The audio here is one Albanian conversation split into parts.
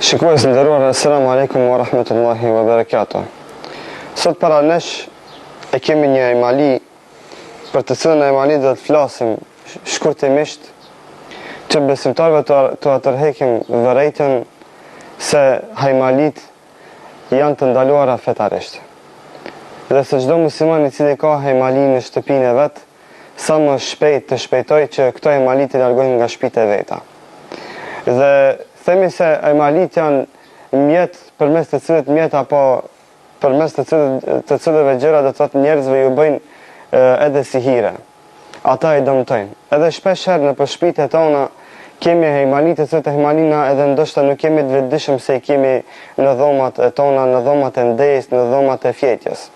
Shikues të nderuar, assalamu alaikum wa rahmatullahi wa barakatuh. Sot para nesh e kemi një hajmali për të cilën hajmali do të flasim shkurtimisht që besimtarëve të tërheqim vërejtjen se hajmalit janë të ndaluara fetarisht. Dhe se çdo musliman i cili ka hajmali në shtëpinë e vet, sa më shpejt të shpejtoj që këto hajmali të largojnë nga shtëpitë e veta. Dhe themi se hajmalit janë mjet përmes të cilët mjet apo përmes të cilëve gjëra do të thotë njerëzve ju bëjnë edhe si hire. Ata i dëmtojnë. Edhe shpesh herë në shtëpitë tona kemi hajmalit të cilët hajmalina edhe ndoshta nuk kemi të vetëdijshëm se i kemi në dhomat e tona, në dhomat e ndejës, në dhomat e fjetjes.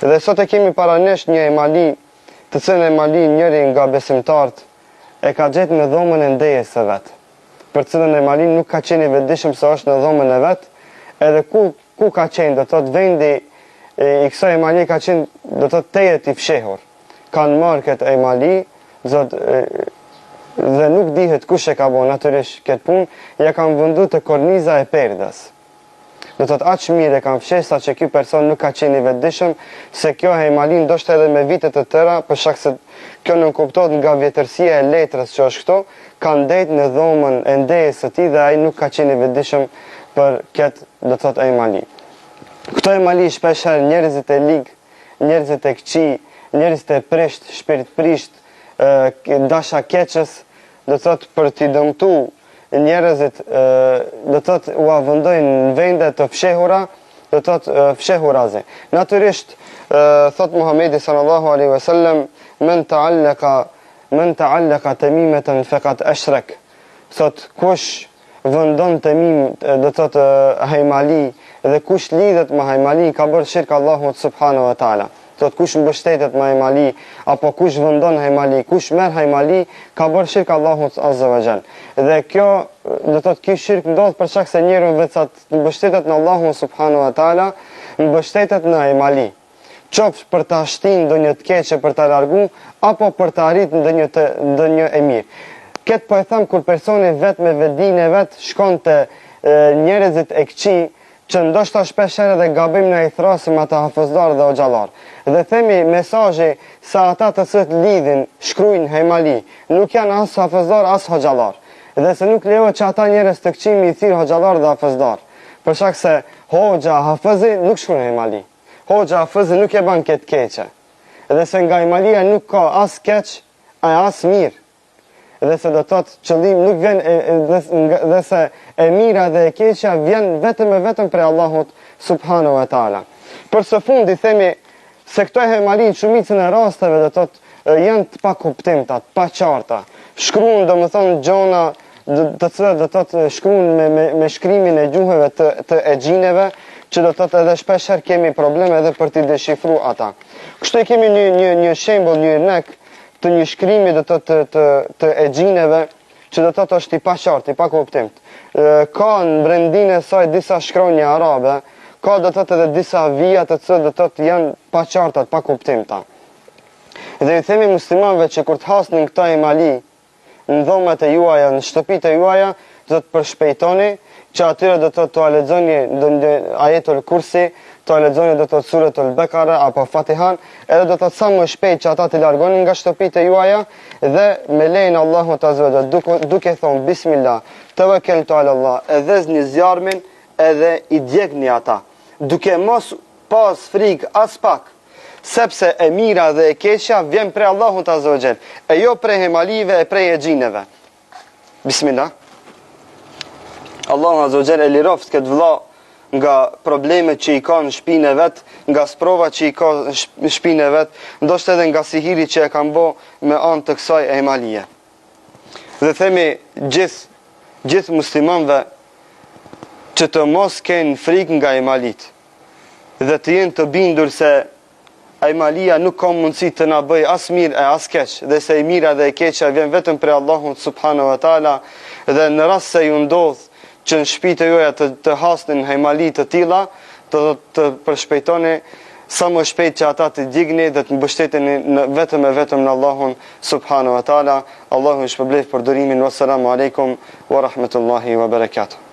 Dhe sot e kemi para nesh një hajmali, të cilën hajmali njëri nga besimtarët e ka gjetë në dhomën e ndejës së vet. Për cilën hajmali nuk ka qenë i vetëdijshëm se është në dhomën e vet, edhe ku ka qenë, do thotë vendi i kësaj hajmali ka qenë, do thotë tejet i fshehur. Kanë marrë këtë hajmali, dhe nuk dihet kush e ka bërë natyrisht këtë punë, ja kanë vëndu të korniza e perdës. Do thotë aq mirë e kanë fshehur sa që ky person nuk ka qenë i vetëdijshëm se kjo hajmali ndoshta edhe me vite të tëra, për shkak se kjo nuk kuptohet nga vjetërsia e letrës që është këto, kanë ndetë në dhomën e ndejës së tij dhe ai nuk ka qenë i vetëdijshëm për këtë, do thotë hajmali. Këto hajmali shpesh herë njerëzit e ligë, njerëzit e këqij, njerëzit e prisht, shpirt prisht, dasha keqës, do thotë për t'i dëmtu njerëzit, do thotë u avëndojnë në vende të fshehura, do thotë fshehurazi. Natyrisht thot Muhamedi sallallahu alaihi wasallam, men ta'allaka tamimatan faqad ashrak. Thot kush vëndon tamim, do thotë hajmali, dhe kush lidhet me hajmali ka bërë shirk Allahut subhanahu wa taala. Thot kush mbështetet me hajmali apo kush vendon hajmali, kush merr hajmali, ka bërë shirk Allahut azza wa jall. Dhe kjo, do thot ky shirk ndodh për shkak se njeriu vetë mbështetet në Allahun subhanahu wa taala, mbështetet në hajmali. Qoftë për ta shtin ndonjë të keqe për ta largu apo për të arritur ndonjë e mirë. Këtë po e them kur personi vetë me vetdinë e vet shkon te njerëzit e këqij, që ndoshta shpesh herë dhe gabim në i thrasim ata hafëzdar dhe hoxhallar. Dhe themi mesazhi sa ata të cilët lidhin, shkruajnë hajmali, nuk janë as hafëzdar as hoxhallar. Dhe se nuk lejohet që ata njerëz të këqij i thirr hoxhallar dhe hafëzdar. Për shkak se hoxha hafëzi nuk shkruan hajmali. Hoxha hafëzi nuk e bën këtë keqe. Dhe se nga hajmalia nuk ka as keq, as mirë. Dhe se do të thotë qëllimi nuk vjen dhe se e mira dhe e keqja vjen vetëm prej Allahut subhanahu wa taala. Për së fundi themi se këto hajmali në shumicën e rasteve do të thotë janë të pakuptimta, të paqarta. Shkruan domethënë gjona të cilat do të thotë shkruan me shkrimin e gjuhëve të exhineve, që do të thotë edhe shpesh herë kemi probleme edhe për t'i deshifruar ata. Kështu kemi një shembull, një nek të një shkrimi do të exhineve që do të thotë është i paqartë, i pakuptimt. Ka në brendin e saj disa shkronja arabe, ka do të thotë edhe disa vija të cilët do të thotë janë paqarta, të pakuptimta. Dhe i themi muslimanëve që kur të hasnin këto hajmali në dhomat e juaja, në shtëpitë e juaja, do të përshpejtoni që atyre do të lexoni ajetul kursi, të lexoni do të suratul Bekara apo Fatihan, edhe do të sa më shpejt që ata të largonin nga shtëpitë e juaja dhe me lejen Allahut azza wa jall duke thonë bismillah, tawakkaltu ala Allah, edhe zni zjarmin edhe i djegni ata, duke mos pas frikë as pak, sepse e mira dhe e keqja vjen prej Allahut azza wa jall, e jo prej hajmalive e prej exhineve. Bismillah. Allahu azza wa jall e liroft këtë vëlla nga problemet që i ka në shpinë e vet, nga sprovat që i ka në shpinë e vet, ndoshta edhe nga sihiri që e kanë bë me anë të kësaj hajmalie. Dhe themi gjithë muslimanëve që të mos kenë frikë nga hajmalit dhe të jenë të bindur se hajmalia nuk ka mundësi të na bëjë as mirë e as keq, dhe se e mira dhe e keqja vjen vetëm prej Allahut subhanahu wa taala, dhe në rast se ju ndodh që në shtëpitë juaja të hasnin hajmali të tilla, të përshpejtoni sa më shpejt që ata të digni dhe të mbështeteni vetëm në Allahun subhanahu wa taala. Allahu ju shpërblet për durimin. Wassalamu alaikum wa rahmatullahi wa barakatuh.